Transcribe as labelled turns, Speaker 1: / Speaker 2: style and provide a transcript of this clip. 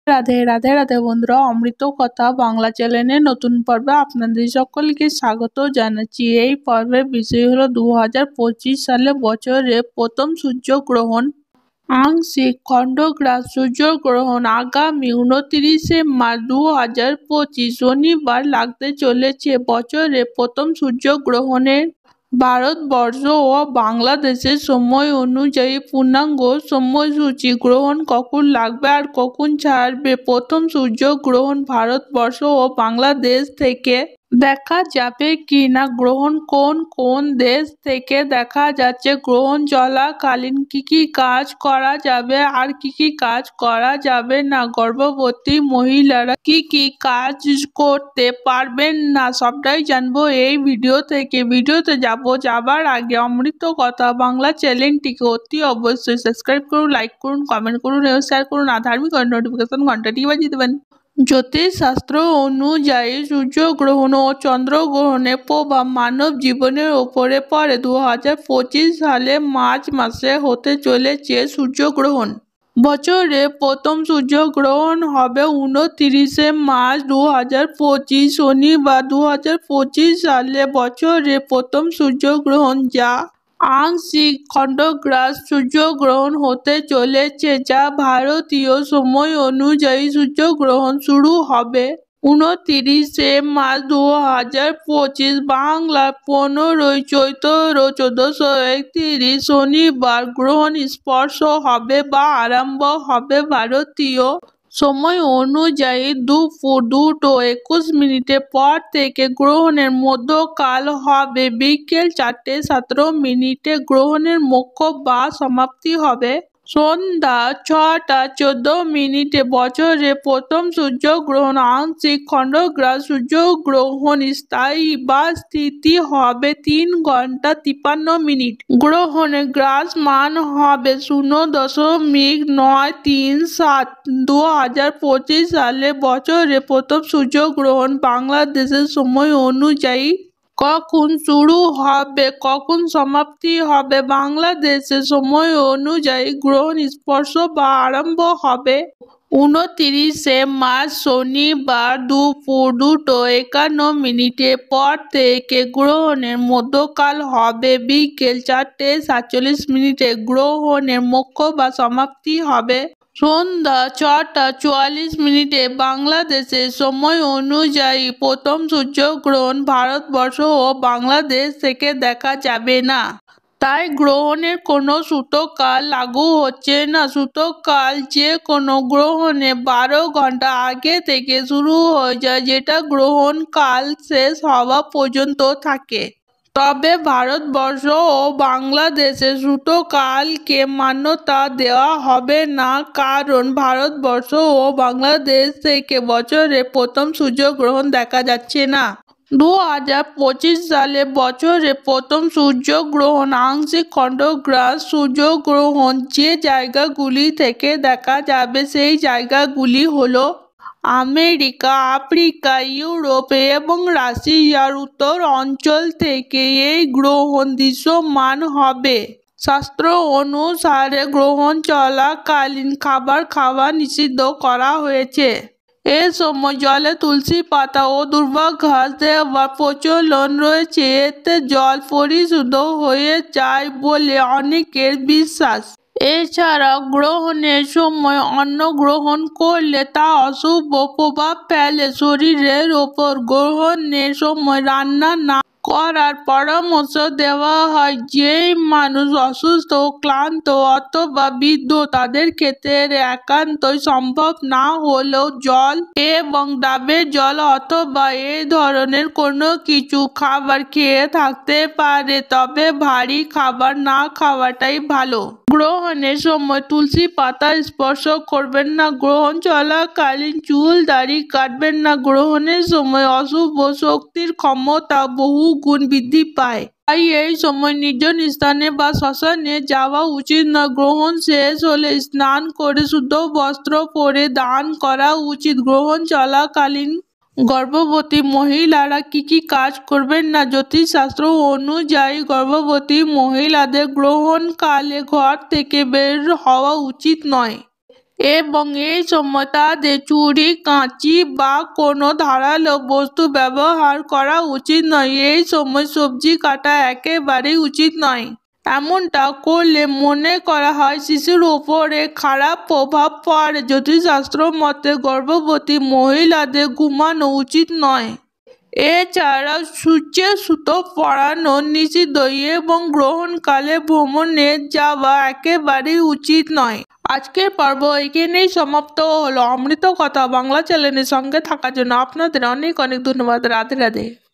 Speaker 1: রাধে রাধে রাধে বন্ধুরা, অমৃত কথা বাংলা চ্যানেলের নতুন পর্বে আপনাদের সকলকে স্বাগত জানাচ্ছি। এই পর্বের বিষয় হলো 2025 সালে বছরের প্রথম সূর্যগ্রহণ, আংশিক খণ্ডগ্রাস সূর্যগ্রহণ আগামী 29শে মার্চ 2025 শনিবার লাগতে চলেছে। বছরের প্রথম সূর্যগ্রহণের ভারতবর্ষ ও বাংলাদেশের সময় অনুযায়ী পূর্ণাঙ্গ সময়সূচি, গ্রহণ কখন লাগবে আর কখন ছাড়বে। প্রথম সূর্যগ্রহণ ভারতবর্ষ ও বাংলাদেশ থেকে দেখা যাবে কি না, গ্রহণ কোন কোন দেশ থেকে দেখা যাচ্ছে, গ্রহণ চলাকালীন কি কি কাজ করা যাবে আর কি কি কাজ করা যাবে না, গর্ভবতী মহিলারা কি কি কাজ করতে পারবেন না, সবটাই জানবো এই ভিডিও থেকে। ভিডিওতে যাবার আগে অমৃত কথা বাংলা চ্যানেলটিকে অতি অবশ্যই সাবস্ক্রাইব করুন, লাইক করুন, কমেন্ট করুন এবং শেয়ার করুন। আর ধার্মিক নোটিফিকেশন ঘন্টাটি বাজিয়ে দেবেন। জ্যোতিষশাস্ত্র অনুযায়ী সূর্যগ্রহণ ও চন্দ্রগ্রহণের প্রভাব মানব জীবনের ওপরে পড়ে। 2025 সালে মার্চ মাসে হতে চলেছে সূর্যগ্রহণ। বছরের প্রথম সূর্যগ্রহণ হবে 29শে মার্চ 2025 শনিবার। 2025 সালে বছরের প্রথম সূর্যগ্রহণ, যা আংশিক খণ্ডগ্রাস সূর্যগ্রহণ হতে চলেছে, যা ভারতীয় সময় অনুযায়ী সূর্যগ্রহণ শুরু হবে 29শে মার্চ 2025, বাংলার 15ই চৈত্র 1431 শনিবার। গ্রহণ স্পর্শ হবে বা আরম্ভ হবে ভারতীয় সময় অনুযায়ী দুপুর 2:21 পর থেকে। গ্রহণের মধ্যকাল হবে বিকেল 4:17। গ্রহণের মুখ্য বা সমাপ্তি হবে সন্ধ্যা 6:14। বছরের প্রথম সূর্যগ্রহণ আংশিক খণ্ডগ্রাস সূর্যগ্রহণ স্থায়ী বা স্থিতি হবে 3 ঘন্টা 53 মিনিট। গ্রহণের গ্রাস মান হবে 0.937। 2025 সালে বছরের প্রথম সূর্যগ্রহণ বাংলাদেশের সময় অনুযায়ী কখন শুরু হবে কখন সমাপ্তি হবে। বাংলাদেশের সময় অনুযায়ী গ্রহণ স্পর্শ বা আরম্ভ হবে 29শে মার্চ শনিবার দুপুর 2:51 পর থেকে। গ্রহণের মধ্যকাল হবে বিকেল 4:47। গ্রহণের মুখ্য বা সমাপ্তি হবে সন্ধ্যা 6:44। বাংলাদেশের সময় অনুযায়ী প্রথম সূর্যগ্রহণ ভারতবর্ষ ও বাংলাদেশ থেকে দেখা যাবে না, তাই গ্রহণের কোনো সূতককাল লাগু হচ্ছে না। সূতককাল যে কোনো গ্রহণে 12 ঘন্টা আগে থেকে শুরু হয়ে যায়, যেটা গ্রহণ কাল শেষ হওয়া পর্যন্ত থাকে। তবে ভারতবর্ষ ও বাংলাদেশের সূতককালকে মান্যতা দেওয়া হবে না, কারণ ভারতবর্ষ ও বাংলাদেশ থেকে বছরের প্রথম সূর্যগ্রহণ দেখা যাচ্ছে না। 2025 সালে বছরের প্রথম সূর্যগ্রহণ আংশিক খণ্ডগ্রাস সূর্যগ্রহণ যে জায়গাগুলি থেকে দেখা যাবে সেই জায়গাগুলি হলো আমেরিকা, আফ্রিকা, ইউরোপ এবং রাশিয়ার উত্তর অঞ্চল থেকে এই গ্রহণ দৃশ্যমান হবে। শাস্ত্র অনুসারে গ্রহণ চলাকালীন খাবার খাওয়া নিষিদ্ধ করা হয়েছে। এ সময় জলে তুলসী পাতা ও দুর্বা ঘাস দেওয়ার প্রচলন রয়েছে, এতে জল পরিশুদ্ধ হয়ে যায় বলে অনেকের বিশ্বাস। এছাড়া গ্রহণের সময় অন্ন গ্রহণ করলে তা অশুভ প্রভাব ফেলে শরীরের ওপর। গ্রহণের সময় রান্না না করার পরামর্শ দেওয়া হয়। যেই মানুষ অসুস্থ, ক্লান্ত অথবা বৃদ্ধ, তাদের ক্ষেত্রে একান্তই সম্ভব না হলেও জল এবং ডাবের জল অথবা এই ধরনের কোনো কিছু খাবার খেয়ে থাকতে পারে, তবে ভারী খাবার না খাওয়াটাই ভালো। গ্রহণের সময় তুলসী পাতা স্পর্শ করবেন না। গ্রহণ চলাকালীন চুল দাড়ি কাটবেন না। গ্রহণের সময় অশুভ শক্তির ক্ষমতা বহু গুণ বৃদ্ধি পায়, তাই এই সময় নির্জন স্থানে বা শ্মশানে যাওয়া উচিত না। গ্রহণ শেষ হলে স্নান করে শুদ্ধ বস্ত্র পরে দান করা উচিত। গ্রহণ চলাকালীন গর্ভবতী মহিলারা কি কি কাজ করবেন না। জ্যোতিষশাস্ত্র অনুযায়ী গর্ভবতী মহিলাদের গ্রহণকালে ঘর থেকে বের হওয়া উচিত নয়। এবং এই সময় তাদের ছুরি, কাঁচি বা কোনো ধারালো বস্তু ব্যবহার করা উচিত নয়। এই সময় সবজি কাটা একেবারেই উচিত নয়। এমনটা করলে মনে করা হয় শিশুর উপরে খারাপ প্রভাব পড়ে। জ্যোতিষশাস্ত্র মতে গর্ভবতী মহিলাদের ঘুমানো উচিত নয়। এছাড়াও সূর্যে সুতো পরানো নিষিদ্ধ এবং গ্রহণকালে ভ্রমণে যাওয়া একেবারেই উচিত নয়। আজকের পর্ব এখানেই সমাপ্ত হলো। অমৃত কথা বাংলা চ্যানেলের সঙ্গে থাকার জন্য আপনাদের অনেক অনেক ধন্যবাদ। রাধে রাধে।